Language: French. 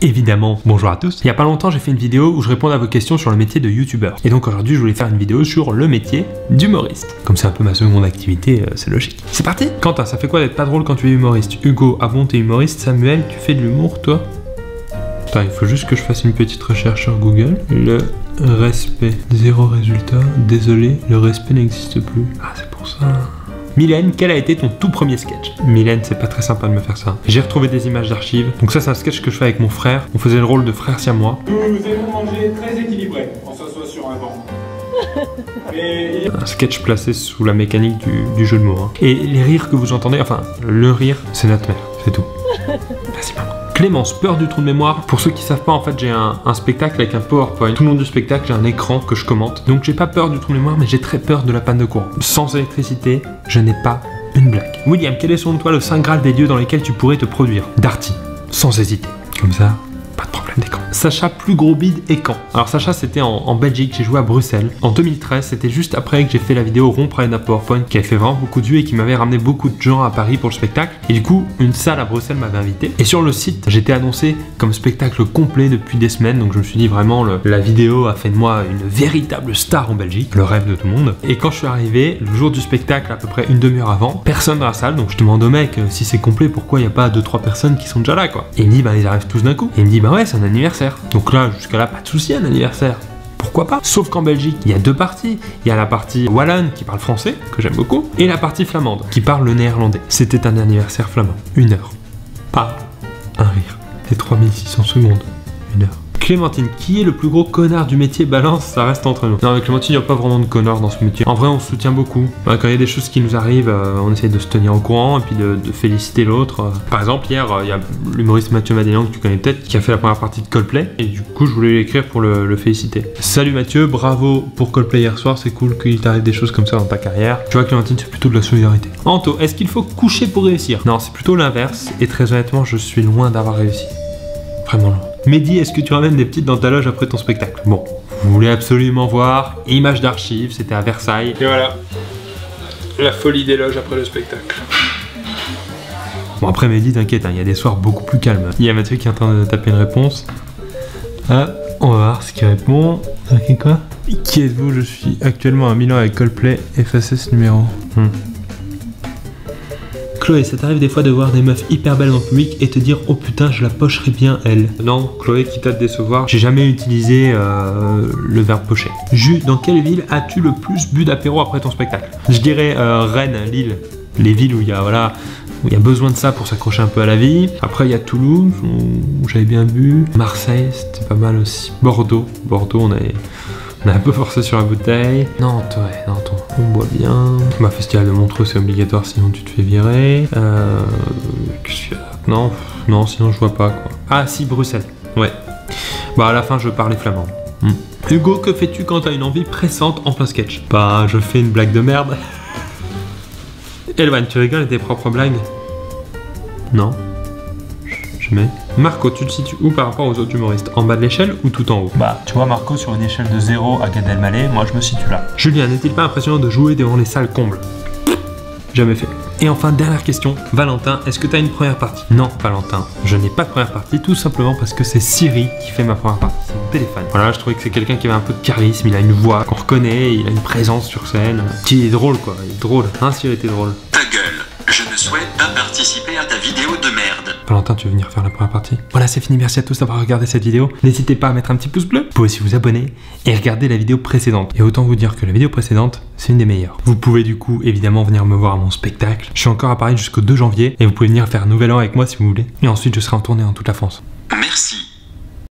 Évidemment, bonjour à tous. Il y a pas longtemps, j'ai fait une vidéo où je réponds à vos questions sur le métier de youtubeur. Et donc aujourd'hui, je voulais faire une vidéo sur le métier d'humoriste. Comme c'est un peu ma seconde activité, c'est logique. C'est parti. Quentin, ça fait quoi d'être pas drôle quand tu es humoriste? Hugo, avant t'es humoriste. Samuel, tu fais de l'humour, toi? Attends, il faut juste que je fasse une petite recherche sur Google. Le respect, 0 résultat. Désolé, le respect n'existe plus. Ah, c'est pour ça. Mylène, quel a été ton tout premier sketch? Mylène, c'est pas très sympa de me faire ça. J'ai retrouvé des images d'archives. Donc ça, c'est un sketch que je fais avec mon frère. On faisait le rôle de frère siamois. Nous allons manger très équilibré. On s'assoit sur un banc. Un sketch placé sous la mécanique du jeu de mots. Hein. Et les rires que vous entendez, enfin, le rire, c'est notre mère. C'est tout. Merci maman. Clémence, peur du trou de mémoire. Pour ceux qui savent pas, en fait, j'ai un spectacle avec un PowerPoint. Tout le long du spectacle, j'ai un écran que je commente. Donc j'ai pas peur du trou de mémoire, mais j'ai très peur de la panne de courant. Sans électricité, je n'ai pas une blague. William, quel est selon toi le saint graal des lieux dans lesquels tu pourrais te produire? Darty, sans hésiter. Comme ça, pas de problème d'écran. Sacha, plus gros bide et quand? Alors Sacha, c'était en Belgique, j'ai joué à Bruxelles. En 2013, c'était juste après que j'ai fait la vidéo rompre avec un PowerPoint qui avait fait vraiment beaucoup de vues et qui m'avait ramené beaucoup de gens à Paris pour le spectacle. Et du coup, une salle à Bruxelles m'avait invité. Et sur le site, j'étais annoncé comme spectacle complet depuis des semaines. Donc je me suis dit vraiment, la vidéo a fait de moi une véritable star en Belgique. Le rêve de tout le monde. Et quand je suis arrivé, le jour du spectacle, à peu près une demi-heure avant, personne dans la salle. Donc je demande au mec, si c'est complet, pourquoi il n'y a pas 2-3 personnes qui sont déjà là, quoi. Et il me dit, bah ils arrivent tous d'un coup. Et il me dit, bah ouais, c'est un anniversaire. Donc là, jusqu'à là, pas de souci, un anniversaire. Pourquoi pas? Sauf qu'en Belgique, il y a deux parties. Il y a la partie wallonne qui parle français, que j'aime beaucoup, et la partie flamande qui parle le néerlandais. C'était un anniversaire flamand. 1 heure. Pas un rire. Et 3600 secondes. 1 heure. Clémentine, qui est le plus gros connard du métier? Balance, ça reste entre nous. Non, avec Clémentine, il n'y a pas vraiment de connard dans ce métier. En vrai, on se soutient beaucoup. Quand il y a des choses qui nous arrivent, on essaie de se tenir au courant et puis de féliciter l'autre. Par exemple, hier, il y a l'humoriste Mathieu Madélian, que tu connais peut-être, qui a fait la première partie de Coldplay. Et du coup, je voulais l'écrire pour le féliciter. Salut Mathieu, bravo pour Coldplay hier soir. C'est cool qu'il t'arrive des choses comme ça dans ta carrière. Tu vois, Clémentine, c'est plutôt de la solidarité. Anto, est-ce qu'il faut coucher pour réussir? Non, c'est plutôt l'inverse. Et très honnêtement, je suis loin d'avoir réussi. Vraiment loin. Mehdi, est-ce que tu ramènes des petites dans ta loge après ton spectacle? Bon, vous voulez absolument voir, image d'archives, c'était à Versailles. Et voilà, la folie des loges après le spectacle. Bon après Mehdi, t'inquiète, il y a des soirs beaucoup plus calmes. Il y a Mathieu qui est en train de taper une réponse. Ah, on va voir ce qu'il répond. Ok quoi? Qui êtes-vous? Je suis actuellement à Milan avec Coldplay, effacez ce numéro. Chloé, ça t'arrive des fois de voir des meufs hyper belles en public et te dire oh putain je la pocherais bien elle? Non, Chloé, quitte à te décevoir, j'ai jamais utilisé le verbe pocher. Jus, dans quelle ville as-tu le plus bu d'apéro après ton spectacle? Je dirais Rennes, Lille, les villes où il y a voilà, où il y a besoin de ça pour s'accrocher un peu à la vie. Après il y a Toulouse où j'avais bien bu, Marseille c'était pas mal aussi, Bordeaux, on a un peu forcé sur la bouteille. Nantes, ouais, Nantes, on boit bien. Bah, festival de Montreux, c'est obligatoire, sinon tu te fais virer. Qu'est-ce qu'il y a? Non, sinon je vois pas, quoi. Ah, si, Bruxelles, ouais. Bah, à la fin, je parlais flamand. Hugo, que fais-tu quand t'as une envie pressante en plein sketch? Bah, je fais une blague de merde. Elwan, tu rigoles à tes propres blagues? Non. Jamais. Marco, tu te situes où par rapport aux autres humoristes? En bas de l'échelle ou tout en haut? Bah, tu vois Marco, sur une échelle de 0 à Gad Elmaleh, moi je me situe là. Julien, n'est-il pas impressionnant de jouer devant les salles combles? Jamais fait. Et enfin, dernière question. Valentin, est-ce que tu as une première partie? Non, Valentin, je n'ai pas de première partie, tout simplement parce que c'est Siri qui fait ma première partie, c'est mon téléphone. Voilà, je trouvais que c'est quelqu'un qui avait un peu de charisme, il a une voix qu'on reconnaît, il a une présence sur scène, qui est drôle quoi, il est drôle. Hein, Siri était drôle. Ta gueule, je ne souhaite pas participer à ta vidéo de merde. Valentin, tu veux venir faire la première partie? Voilà, c'est fini, merci à tous d'avoir regardé cette vidéo. N'hésitez pas à mettre un petit pouce bleu. Vous pouvez aussi vous abonner et regarder la vidéo précédente. Et autant vous dire que la vidéo précédente, c'est une des meilleures. Vous pouvez du coup, évidemment, venir me voir à mon spectacle. Je suis encore à Paris jusqu'au 2 janvier et vous pouvez venir faire un nouvel an avec moi si vous voulez. Et ensuite, je serai en tournée dans toute la France. Merci.